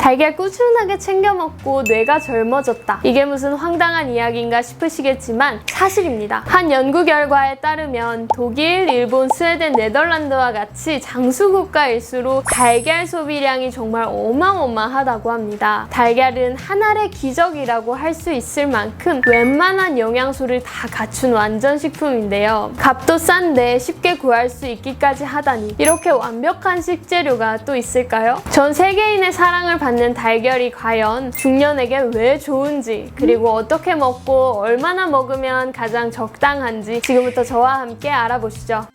달걀 꾸준하게 챙겨 먹고 뇌가 젊어졌다. 이게 무슨 황당한 이야기인가 싶으시겠지만 사실입니다. 한 연구 결과에 따르면 독일, 일본, 스웨덴, 네덜란드와 같이 장수국가일수록 달걀 소비량이 정말 어마어마하다고 합니다. 달걀은 한 알의 기적이라고 할 수 있을 만큼 웬만한 영양소를 다 갖춘 완전 식품인데요. 값도 싼데 쉽게 구할 수 있기까지 하다니 이렇게 완벽한 식재료가 또 있을까요? 전 세계인의 사랑을 받는 달걀이 과연 중년에게 왜 좋은지, 그리고 어떻게 먹고 얼마나 먹으면 가장 적당한지 지금부터 저와 함께 알아보시죠.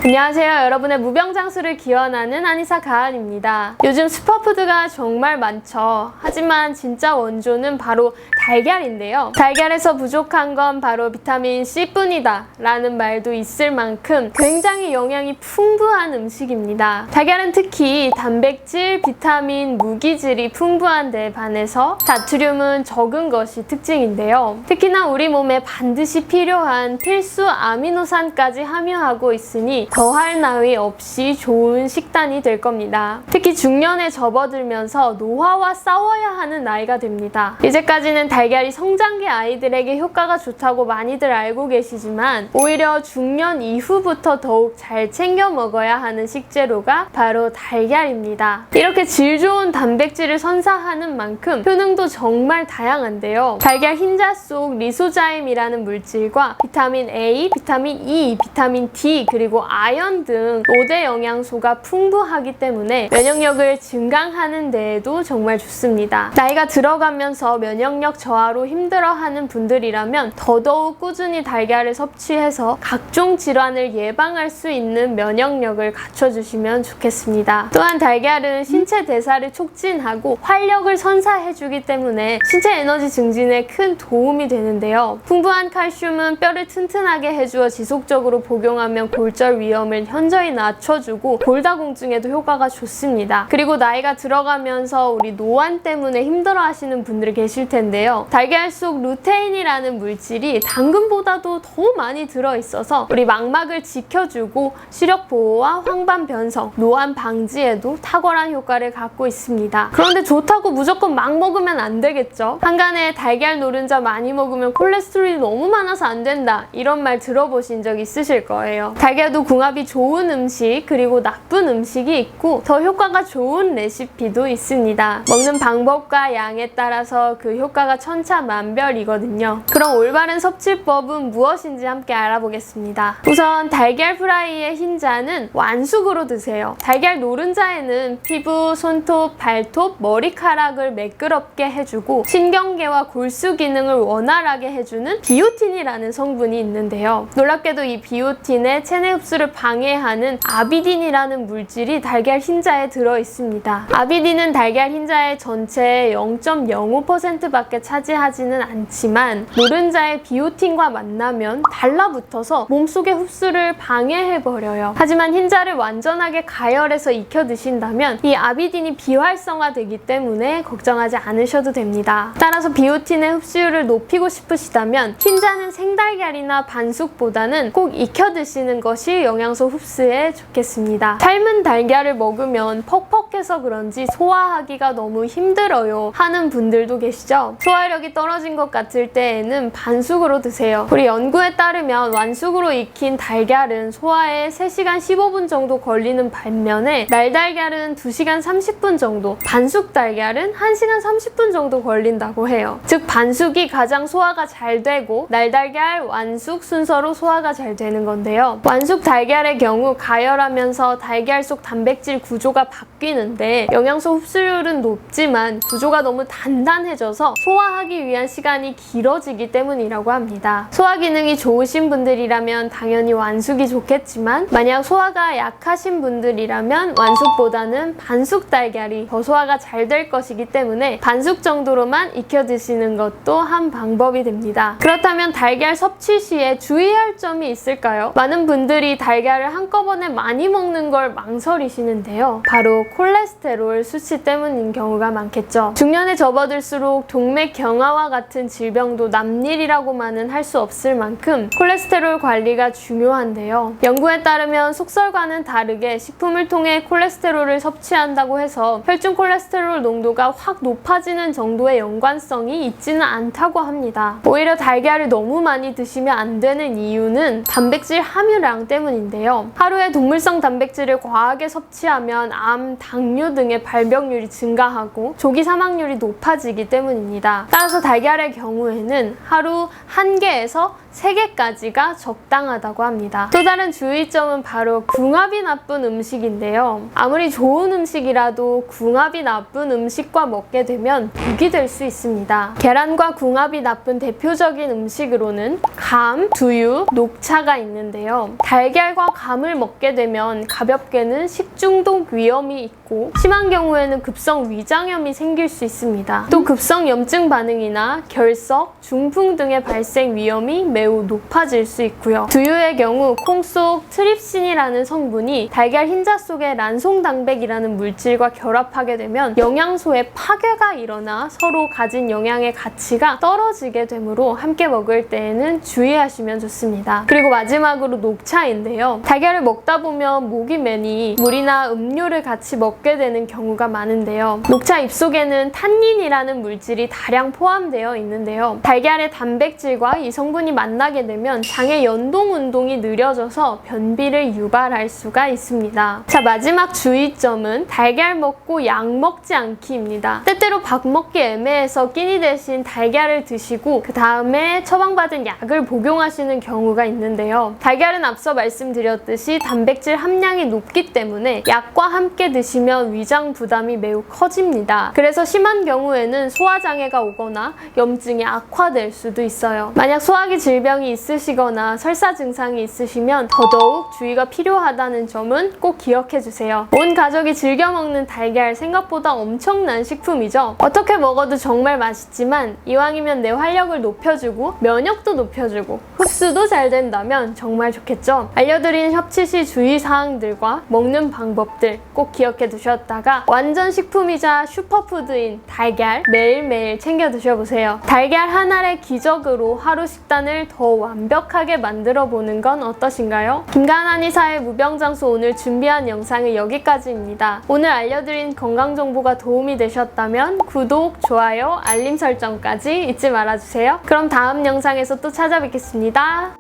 안녕하세요. 여러분의 무병장수를 기원하는 한의사 가은입니다. 요즘 슈퍼푸드가 정말 많죠. 하지만 진짜 원조는 바로 달걀인데요. 달걀에서 부족한 건 바로 비타민 C뿐이다 라는 말도 있을 만큼 굉장히 영양이 풍부한 음식입니다. 달걀은 특히 단백질, 비타민, 무기질이 풍부한 데 반해서 나트륨은 적은 것이 특징인데요. 특히나 우리 몸에 반드시 필요한 필수 아미노산까지 함유하고 있으니 더할 나위 없이 좋은 식단이 될 겁니다. 특히 중년에 접어들면서 노화와 싸워야 하는 나이가 됩니다. 이제까지는 달걀이 성장기 아이들에게 효과가 좋다고 많이들 알고 계시지만 오히려 중년 이후부터 더욱 잘 챙겨 먹어야 하는 식재료가 바로 달걀입니다. 이렇게 질 좋은 단백질을 선사하는 만큼 효능도 정말 다양한데요. 달걀 흰자 속 리소자임이라는 물질과 비타민 A, 비타민 E, 비타민 D, 그리고 아연 등 5대 영양소가 풍부하기 때문에 면역력을 증강하는 데에도 정말 좋습니다. 나이가 들어가면서 면역력 저하로 힘들어하는 분들이라면 더더욱 꾸준히 달걀을 섭취해서 각종 질환을 예방할 수 있는 면역력을 갖춰주시면 좋겠습니다. 또한 달걀은 신체 대사를 촉진하고 활력을 선사해주기 때문에 신체 에너지 증진에 큰 도움이 되는데요. 풍부한 칼슘은 뼈를 튼튼하게 해주어 지속적으로 복용하면 골절 위험을 현저히 낮춰주고 골다공증에도 효과가 좋습니다. 그리고 나이가 들어가면서 우리 노안 때문에 힘들어하시는 분들이 계실 텐데요. 달걀 속 루테인이라는 물질이 당근보다도 더 많이 들어있어서 우리 망막을 지켜주고 시력 보호와 황반 변성, 노안 방지에도 탁월한 효과를 갖고 있습니다. 그런데 좋다고 무조건 막 먹으면 안 되겠죠? 한간에 달걀 노른자 많이 먹으면 콜레스테롤이 너무 많아서 안 된다 이런 말 들어보신 적 있으실 거예요. 달걀도 궁합이 좋은 음식 그리고 나쁜 음식이 있고 더 효과가 좋은 레시피도 있습니다. 먹는 방법과 양에 따라서 그 효과가 천차만별이거든요. 그럼 올바른 섭취법은 무엇인지 함께 알아보겠습니다. 우선 달걀 프라이의 흰자는 완숙으로 드세요. 달걀 노른자에는 피부, 손톱, 발톱, 머리카락을 매끄럽게 해주고 신경계와 골수 기능을 원활하게 해주는 비오틴이라는 성분이 있는데요. 놀랍게도 이 비오틴의 체내 흡수를 방해하는 아비딘이라는 물질이 달걀 흰자에 들어있습니다. 아비딘은 달걀 흰자의 전체의 0.05%밖에 차지하지는 않지만 노른자의 비오틴과 만나면 달라붙어서 몸속의 흡수를 방해해버려요. 하지만 흰자를 완전하게 가열해서 익혀 드신다면 이 아비딘이 비활성화되기 때문에 걱정하지 않으셔도 됩니다. 따라서 비오틴의 흡수율을 높이고 싶으시다면 흰자는 생달걀이나 반숙보다는 꼭 익혀 드시는 것이 영양소 흡수에 좋겠습니다. 삶은 달걀을 먹으면 퍽퍽해서 그런지 소화하기가 너무 힘들어요 하는 분들도 계시죠? 소화력이 떨어진 것 같을 때에는 반숙으로 드세요. 우리 연구에 따르면 완숙으로 익힌 달걀은 소화에 3시간 15분 정도 걸리는 반면에 날달걀은 2시간 30분 정도, 반숙 달걀은 1시간 30분 정도 걸린다고 해요. 즉 반숙이 가장 소화가 잘 되고 날달걀, 완숙 순서로 소화가 잘 되는 건데요. 완숙 달걀의 경우 가열하면서 달걀 속 단백질 구조가 바뀌는데 영양소 흡수율은 높지만 구조가 너무 단단해져서 소화하기 위한 시간이 길어지기 때문이라고 합니다. 소화 기능이 좋으신 분들이라면 당연히 완숙이 좋겠지만 만약 소화가 약하신 분들이라면 완숙보다는 반숙 달걀이 더 소화가 잘 될 것이기 때문에 반숙 정도로만 익혀 드시는 것도 한 방법이 됩니다. 그렇다면 달걀 섭취 시에 주의할 점이 있을까요? 많은 분들이 달걀을 한꺼번에 많이 먹는 걸 망설이시는데요. 바로 콜레스테롤 수치 때문인 경우가 많겠죠. 중년에 접어들수록 동맥 경화와 같은 질병도 남일이라고만은 할 수 없을 만큼 콜레스테롤 관리가 중요한데요. 연구에 따르면 속설과는 다르게 식품을 통해 콜레스테롤을 섭취한다고 해서 혈중 콜레스테롤 농도가 확 높아지는 정도의 연관성이 있지는 않다고 합니다. 오히려 달걀을 너무 많이 드시면 안 되는 이유는 단백질 함유량 때문인데요. 하루에 동물성 단백질을 과하게 섭취하면 암, 당뇨 등의 발병률이 증가하고 조기 사망률이 높아지기 때문입니다. 따라서 달걀의 경우에는 하루 1개에서 3개까지가 적당하다고 합니다. 또 다른 주의점은 바로 궁합이 나쁜 음식인데요. 아무리 좋은 음식이라도 궁합이 나쁜 음식과 먹게 되면 독이 될 수 있습니다. 계란과 궁합이 나쁜 대표적인 음식으로는 감, 두유, 녹차가 있는데요. 달걀과 감을 먹게 되면 가볍게는 식중독 위험이 있고 심한 경우에는 급성 위장염이 생길 수 있습니다. 또 급성 염증 반응이나 결석, 중풍 등의 발생 위험이 매우 높아질 수 있고요. 두유의 경우 콩 속 트립신이라는 성분이 달걀 흰자 속의 란송당백이라는 물질과 결합하게 되면 영양소의 파괴가 일어나 서로 가진 영양의 가치가 떨어지게 되므로 함께 먹을 때에는 주의하시면 좋습니다. 그리고 마지막으로 녹차인데요. 달걀을 먹다 보면 목이 메니 물이나 음료를 같이 먹게 되는 경우가 많은데요. 녹차 잎속에는 탄닌이라는 물질이 다량 포함되어 있는데요. 달걀의 단백질과 이 성분이 만나게 되면 장의 연동 운동이 느려져서 변비를 유발할 수가 있습니다. 자, 마지막 주의점은 달걀 먹고 약 먹지 않기입니다. 때때로 밥 먹기 애매해서 끼니 대신 달걀을 드시고 그 다음에 처방받은 약을 복용하시는 경우가 있는데요. 달걀은 앞서 말씀드렸듯이 단백질 함량이 높기 때문에 약과 함께 드시면 위장 부담이 매우 커집니다. 그래서 심한 경우에는 소화장애가 오거나 염증이 악화될 수도 있어요. 만약 소화기 질병이 있으시거나 설사 증상이 있으시면 더더욱 주의가 필요하다는 점은 꼭 기억해 주세요. 온 가족이 즐겨 먹는 달걀, 생각보다 엄청난 식품이죠. 어떻게 먹어도 정말 맛있지만 이왕이면 내 활력을 높여주고 면역도 높여주고 흡수도 잘 된다면 정말 좋겠죠. 알려드린 섭취 시 주의사항들과 먹는 방법들 꼭 기억해 두셨다가 완전 식품이자 슈퍼푸드인 달걀 매일매일 챙겨 드셔보세요. 달걀 한 알의 기적으로 하루 식단을 더 완벽하게 만들어 보는 건 어떠신가요? 김가은 한의사의 무병장수 오늘 준비한 영상은 여기까지입니다. 오늘 알려드린 건강정보가 도움이 되셨다면 구독, 좋아요, 알림 설정까지 잊지 말아주세요. 그럼 다음 영상에서 또 찾아뵙겠습니다.